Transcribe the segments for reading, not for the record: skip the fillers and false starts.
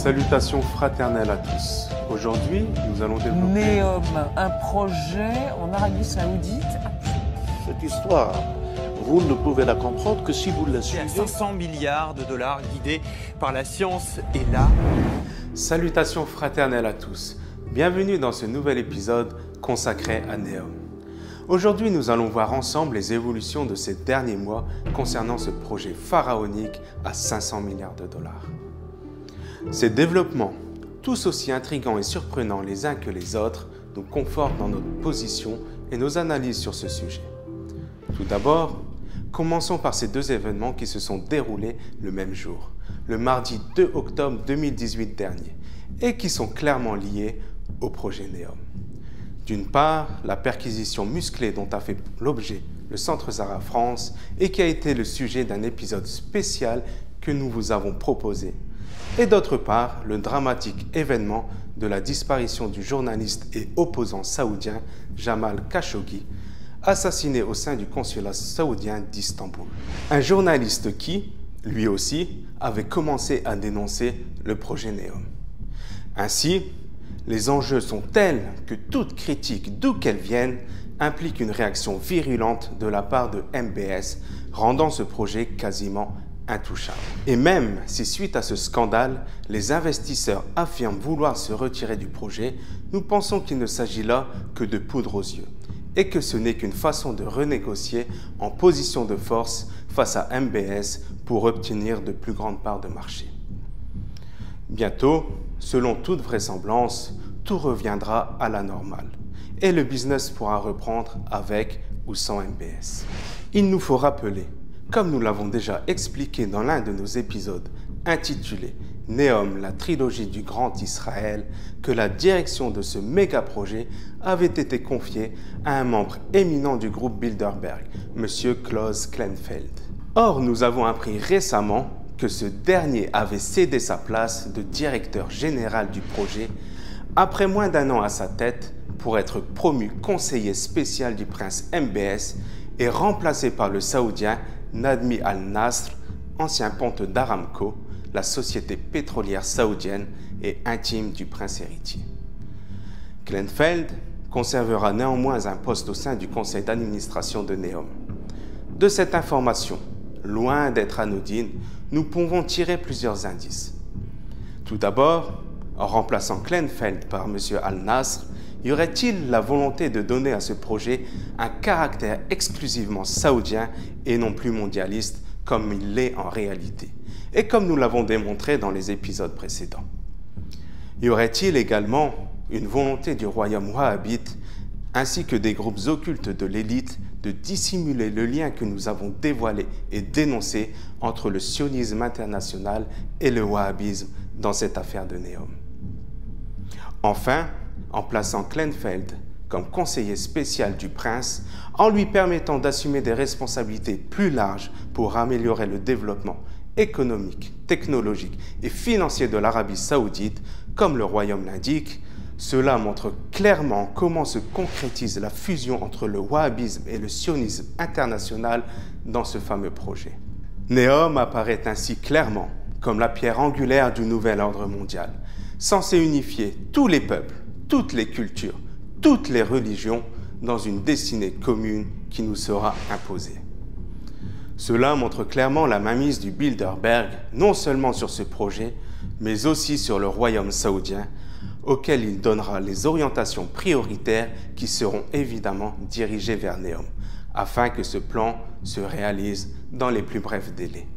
Salutations fraternelles à tous. Aujourd'hui, nous allons développer... Neom, un projet en Arabie Saoudite. Cette histoire, vous ne pouvez la comprendre que si vous la C'est à suivez. 500 milliards de dollars guidés par la science et l'art. Salutations fraternelles à tous. Bienvenue dans ce nouvel épisode consacré à Neom. Aujourd'hui, nous allons voir ensemble les évolutions de ces derniers mois concernant ce projet pharaonique à 500 milliards de dollars. Ces développements, tous aussi intrigants et surprenants les uns que les autres, nous confortent dans notre position et nos analyses sur ce sujet. Tout d'abord, commençons par ces deux événements qui se sont déroulés le même jour, le mardi 2 octobre 2018 dernier, et qui sont clairement liés au projet Neom. D'une part, la perquisition musclée dont a fait l'objet le Centre Zara France et qui a été le sujet d'un épisode spécial que nous vous avons proposé. Et d'autre part, le dramatique événement de la disparition du journaliste et opposant saoudien Jamal Khashoggi, assassiné au sein du consulat saoudien d'Istanbul. Un journaliste qui, lui aussi, avait commencé à dénoncer le projet Neom. Ainsi, les enjeux sont tels que toute critique, d'où qu'elle vienne, implique une réaction virulente de la part de MBS, rendant ce projet quasiment intouchable. Et même si suite à ce scandale, les investisseurs affirment vouloir se retirer du projet, nous pensons qu'il ne s'agit là que de poudre aux yeux et que ce n'est qu'une façon de renégocier en position de force face à MBS pour obtenir de plus grandes parts de marché. Bientôt, selon toute vraisemblance, tout reviendra à la normale et le business pourra reprendre avec ou sans MBS. Il nous faut rappeler, comme nous l'avons déjà expliqué dans l'un de nos épisodes intitulé « Neom, la trilogie du Grand Israël », que la direction de ce méga projet avait été confiée à un membre éminent du groupe Bilderberg, M. Klaus Kleinfeld. Or, nous avons appris récemment que ce dernier avait cédé sa place de directeur général du projet après moins d'un an à sa tête pour être promu conseiller spécial du prince MBS et remplacé par le saoudien Nadmi Al-Nasr, ancien ponte d'Aramco, la société pétrolière saoudienne et intime du prince héritier. Kleinfeld conservera néanmoins un poste au sein du conseil d'administration de Neom. De cette information, loin d'être anodine, nous pouvons tirer plusieurs indices. Tout d'abord, en remplaçant Kleinfeld par M. Al-Nasr, y aurait-il la volonté de donner à ce projet un caractère exclusivement saoudien et non plus mondialiste comme il l'est en réalité, et comme nous l'avons démontré dans les épisodes précédents? Y aurait-il également une volonté du royaume wahhabite ainsi que des groupes occultes de l'élite de dissimuler le lien que nous avons dévoilé et dénoncé entre le sionisme international et le wahhabisme dans cette affaire de Neom? Enfin, en plaçant Kleinfeld comme conseiller spécial du prince, en lui permettant d'assumer des responsabilités plus larges pour améliorer le développement économique, technologique et financier de l'Arabie saoudite, comme le royaume l'indique, cela montre clairement comment se concrétise la fusion entre le wahhabisme et le sionisme international dans ce fameux projet. Neom apparaît ainsi clairement comme la pierre angulaire du nouvel ordre mondial, censé unifier tous les peuples, toutes les cultures, toutes les religions dans une destinée commune qui nous sera imposée. Cela montre clairement la mainmise du Bilderberg, non seulement sur ce projet, mais aussi sur le royaume saoudien, auquel il donnera les orientations prioritaires qui seront évidemment dirigées vers Neom, afin que ce plan se réalise dans les plus brefs délais.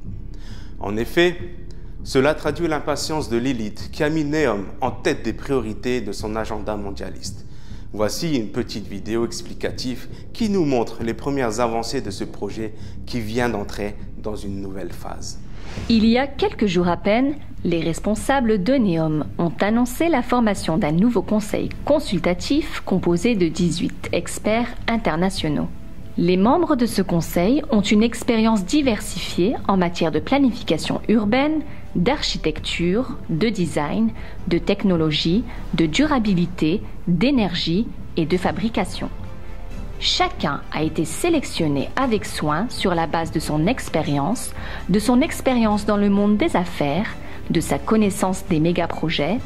En effet, cela traduit l'impatience de l'élite qui a mis Neom en tête des priorités de son agenda mondialiste. Voici une petite vidéo explicative qui nous montre les premières avancées de ce projet qui vient d'entrer dans une nouvelle phase. Il y a quelques jours à peine, les responsables de Neom ont annoncé la formation d'un nouveau conseil consultatif composé de 18 experts internationaux. Les membres de ce conseil ont une expérience diversifiée en matière de planification urbaine, d'architecture, de design, de technologie, de durabilité, d'énergie et de fabrication. Chacun a été sélectionné avec soin sur la base de son expérience dans le monde des affaires, de sa connaissance des méga-projets,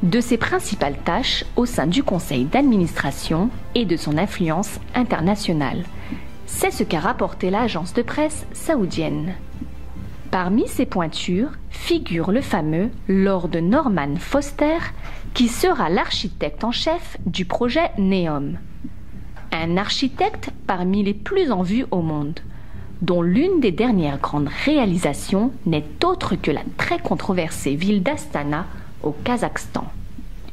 de ses principales tâches au sein du conseil d'administration et de son influence internationale. C'est ce qu'a rapporté l'agence de presse saoudienne. Parmi ces pointures figure le fameux Lord Norman Foster, qui sera l'architecte en chef du projet NEOM. Un architecte parmi les plus en vue au monde, dont l'une des dernières grandes réalisations n'est autre que la très controversée ville d'Astana au Kazakhstan.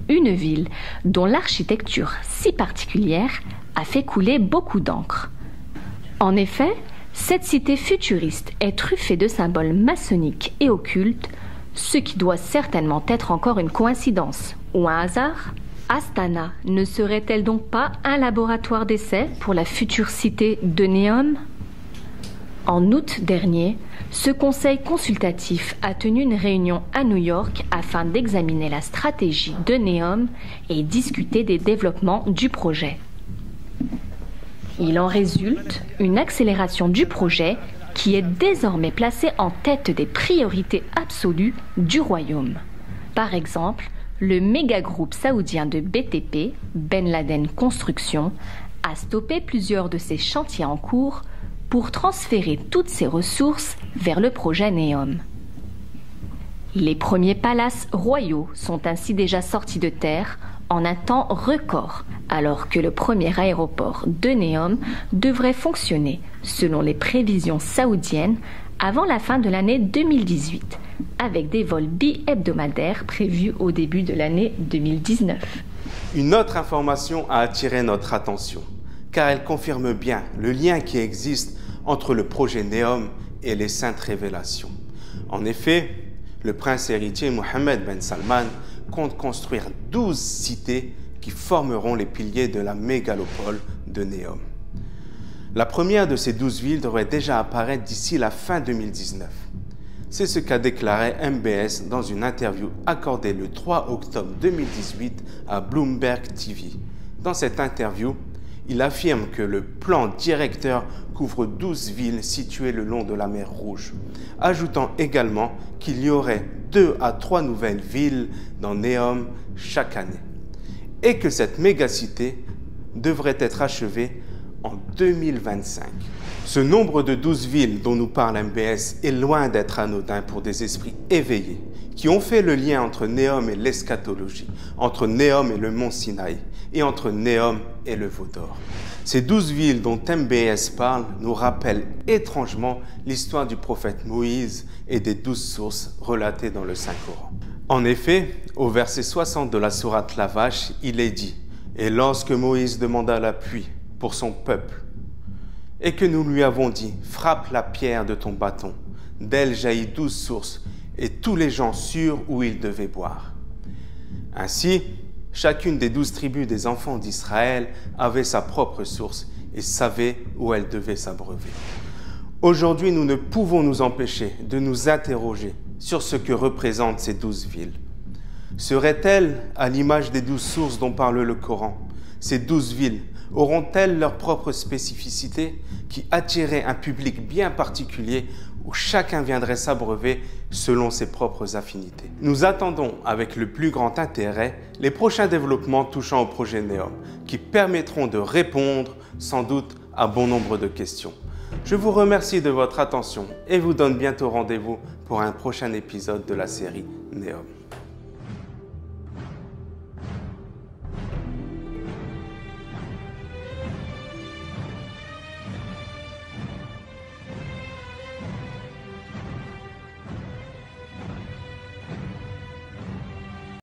Une ville dont l'architecture si particulière a fait couler beaucoup d'encre. En effet, cette cité futuriste est truffée de symboles maçonniques et occultes, ce qui doit certainement être encore une coïncidence ou un hasard. Astana ne serait-elle donc pas un laboratoire d'essai pour la future cité de NEOM ? En août dernier, ce conseil consultatif a tenu une réunion à New York afin d'examiner la stratégie de NEOM et discuter des développements du projet. Il en résulte une accélération du projet qui est désormais placé en tête des priorités absolues du royaume. Par exemple, le méga-groupe saoudien de BTP, Ben Laden Construction, a stoppé plusieurs de ses chantiers en cours pour transférer toutes ses ressources vers le projet NEOM. Les premiers palaces royaux sont ainsi déjà sortis de terre en un temps record, alors que le premier aéroport de NEOM devrait fonctionner, selon les prévisions saoudiennes, avant la fin de l'année 2018, avec des vols bi-hebdomadaires prévus au début de l'année 2019. Une autre information a attiré notre attention, car elle confirme bien le lien qui existe entre le projet NEOM et les Saintes Révélations. En effet, le prince héritier Mohammed Ben Salman compte construire 12 cités qui formeront les piliers de la mégalopole de NEOM. La première de ces 12 villes devrait déjà apparaître d'ici la fin 2019. C'est ce qu'a déclaré MBS dans une interview accordée le 3 octobre 2018 à Bloomberg TV. Dans cette interview, il affirme que le plan directeur couvre 12 villes situées le long de la mer Rouge, ajoutant également qu'il y aurait 2 à 3 nouvelles villes dans NEOM chaque année, et que cette mégacité devrait être achevée en 2025. Ce nombre de 12 villes dont nous parle MBS est loin d'être anodin pour des esprits éveillés qui ont fait le lien entre NEOM et l'eschatologie, entre NEOM et le mont Sinaï, et entre NEOM et le Veau d'Or. Ces 12 villes dont MBS parle nous rappellent étrangement l'histoire du prophète Moïse et des 12 sources relatées dans le Saint-Coran. En effet, au verset 60 de la sourate La Vache, il est dit « Et lorsque Moïse demanda la pluie pour son peuple, et que nous lui avons dit « Frappe la pierre de ton bâton, d'elle jaillit 12 sources, et tous les gens surent où ils devaient boire. » Ainsi, chacune des 12 tribus des enfants d'Israël avait sa propre source et savait où elle devait s'abreuver. Aujourd'hui, nous ne pouvons nous empêcher de nous interroger sur ce que représentent ces 12 villes. Seraient-elles à l'image des 12 sources dont parle le Coran? Ces 12 villes auront-elles leur propre spécificité qui attirerait un public bien particulier où chacun viendrait s'abreuver selon ses propres affinités? Nous attendons avec le plus grand intérêt les prochains développements touchant au projet NEOM qui permettront de répondre sans doute à bon nombre de questions. Je vous remercie de votre attention et vous donne bientôt rendez-vous pour un prochain épisode de la série NEOM.